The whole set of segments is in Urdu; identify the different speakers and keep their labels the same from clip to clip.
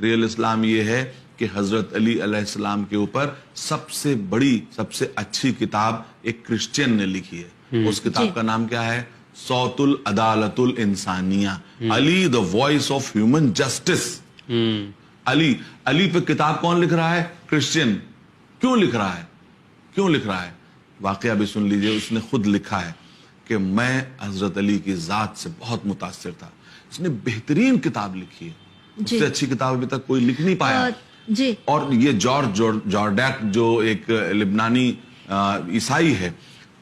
Speaker 1: ریئل اسلام یہ ہے کہ حضرت علی علیہ السلام کے اوپر سب سے بڑی سب سے اچھی کتاب ایک کرسچین نے لکھی ہے. اس کتاب کا نام کیا ہے؟ صوت العدالت الانسانیہ. Ali the voice of human justice. Ali پہ کتاب کون لکھ رہا ہے؟ کرسچین. کیوں لکھ رہا ہے؟ کیوں لکھ رہا ہے؟ واقعہ بھی سن لیجئے. اس نے خود لکھا ہے کہ میں حضرت علی کی ذات سے بہت متاثر تھا. اس نے بہترین کتاب لکھی ہے. اس سے اچھی کتاب ابھی تک کوئی لکھ نہیں پایا. اور یہ جارڈیک جو ایک لبنانی عیسائی ہے,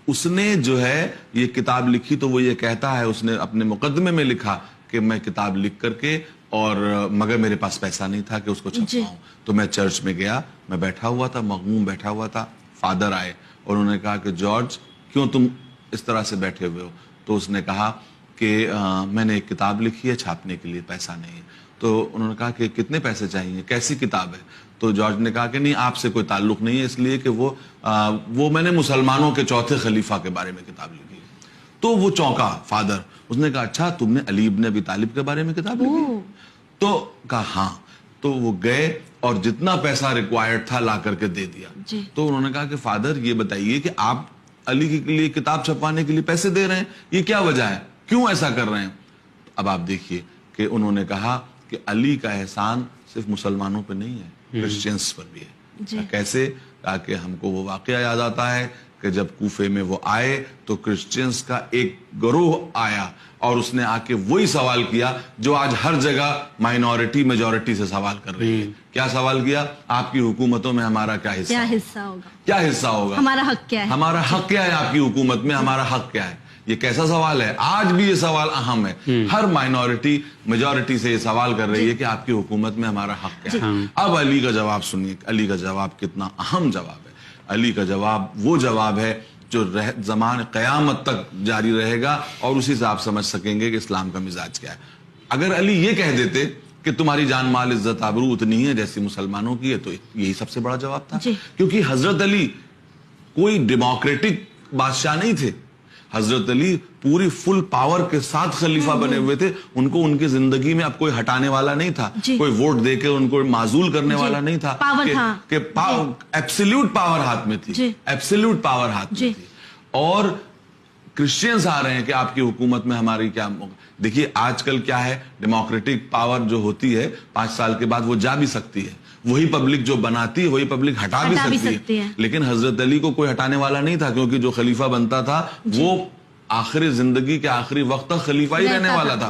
Speaker 1: اس نے جو ہے یہ کتاب لکھی تو وہ یہ کہتا ہے, اس نے اپنے مقدمے میں لکھا کہ میں کتاب لکھ کر کے اور مگر میرے پاس پیسہ نہیں تھا کہ اس کو چھپواؤں, تو میں چرچ میں گیا, میں بیٹھا ہوا تھا, مغموم بیٹھا ہوا تھا. فادر آئے اور انہوں نے کہا کہ جارج کیوں تم اس طرح سے بیٹھے ہوئے ہو؟ تو اس نے کہا کہ میں نے ایک کتاب لکھی ہے, چھاپنے کے لیے پیسہ نہیں ہے. تو انہوں نے کہا کہ کتنے پیسے چاہیے, کیسی کتاب ہے؟ تو جارج نے کہا کہ نہیں, آپ سے کوئی تعلق نہیں ہے, اس لیے کہ وہ میں نے مسلمانوں کے چوتھے خلیفہ کے بارے میں کتاب لکھی ہے. تو وہ چونکا فادر. اس نے کہا اچھا تم نے علی ابن ابی طالب کے بارے میں کتاب لکھی ہے؟ تو کہا ہاں. تو وہ گئے اور جتنا پیسہ ریکوائرڈ تھا لا کر کے دے دیا. تو انہوں نے کہا کہ فادر یہ بتائیے کہ آپ علی کے لیے کتاب چھپوانے کے لیے پیسے دے رہے ہیں, یہ کیا وجہ ہے, کیوں ایسا کر رہے ہیں؟ اب آپ دیکھیے کہ انہوں نے کہا کہ علی کا احسان صرف مسلمانوں پہ نہیں ہے, کرسچنس پر بھی ہے. کیسے؟ تاکہ ہم کو وہ واقعہ یاد آتا ہے کہ جب کوفے میں وہ آئے تو کرسچنس کا ایک گروہ آیا اور اس نے آ کے وہی سوال کیا جو آج ہر جگہ مائنورٹی میجورٹی سے سوال کر رہی ہے. کیا سوال کیا؟ آپ کی حکومتوں میں ہمارا کیا حصہ ہوگا؟ کیا حصہ ہوگا؟ ہمارا حق کیا ہے؟ ہمارا حق کیا ہے آپ کی حکومت میں؟ ہمارا حق کیا ہے؟ یہ کیسا سوال ہے؟ آج بھی یہ سوال اہم ہے. ہر مائنورٹی میجورٹی سے یہ سوال کر رہی ہے کہ آپ کی حکومت میں ہمارا حق کیا ہے. اب علی کا جواب سنیے, علی کا جواب کتنا اہم جواب ہے. علی کا جواب وہ جواب ہے جو زمان قیامت تک جاری رہے گا, اور اسی سے آپ سمجھ سکیں گے کہ اسلام کا مزاج کیا ہے. اگر علی یہ کہہ دیتے کہ تمہاری جان مال عزت آبرو اتنی ہے جیسی مسلمانوں کی ہے, تو یہی سب سے بڑا جواب تھا. کیونکہ حضرت علی کوئی ڈیموکریٹک بادشاہ نہیں تھے. حضرت علی پوری فل پاور کے ساتھ خلیفہ بنے ہوئے تھے. ان کو ان کی زندگی میں اب کوئی ہٹانے والا نہیں تھا, کوئی ووٹ دے کے ان کو معزول کرنے والا نہیں تھا, کہ ایبسلیوٹ پاور ہاتھ میں تھی, ایبسلیوٹ پاور ہاتھ میں تھی. اور کرسچینز آ رہے ہیں کہ آپ کی حکومت میں ہماری کیا. دیکھیے آج کل کیا ہے, ڈیموکریٹک پاور جو ہوتی ہے 5 سال کے بعد وہ جا بھی سکتی ہے, وہی پبلک جو بناتی ہے وہی پبلک ہٹا بھی سکتی ہے. لیکن حضرت علی کو کوئی ہٹانے والا نہیں تھا, کیونکہ جو خلیفہ بنتا تھا وہ آخری زندگی کے آخری وقت تک خلیفہ ہی رہنے والا تھا.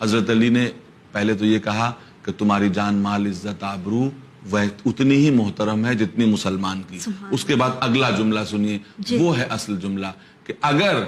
Speaker 1: حضرت علی نے پہلے تو یہ کہا کہ تمہاری جان مال عزت آبرو وہ اتنی ہی محترم ہے جتنی مسلمان کی. اس کے بعد اگلا جملہ سنیے, وہ ہے اصل جملہ, کہ اگر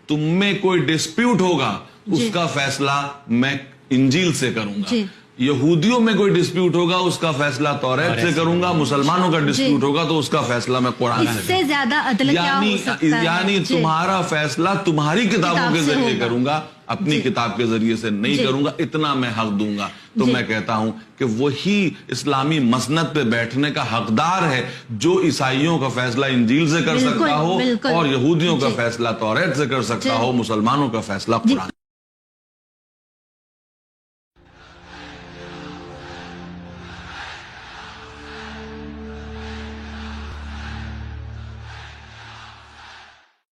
Speaker 1: تم میں کوئی ڈسپیوٹ ہوگا اس کا فیصلہ میں انجیل سے کروں گا, یہودیوں میں کوئی ڈسپیوٹ ہوگا اس کا فیصلہ توریت سے کروں گا, مسلمانوں کا ڈسپیوٹ ہوگا تو اس کا فیصلہ میں قرآن سے.
Speaker 2: اس سے زیادہ عدل کیا ہو سکتا ہے؟
Speaker 1: یعنی تمہارا فیصلہ تمہاری کتابوں کے ذریعے کروں گا, اپنی کتاب کے ذریعے سے نہیں کروں گا, اتنا میں حق دوں گا. تو میں کہتا ہوں کہ وہی اسلامی مسند پہ بیٹھنے کا حقدار ہے جو عیسائیوں کا فیصلہ انجیل سے کر سکتا ہو, اور یہودیوں کا فیصلہ توریت سے کر سکتا ہو, مسلمانوں کا فیصلہ قرآن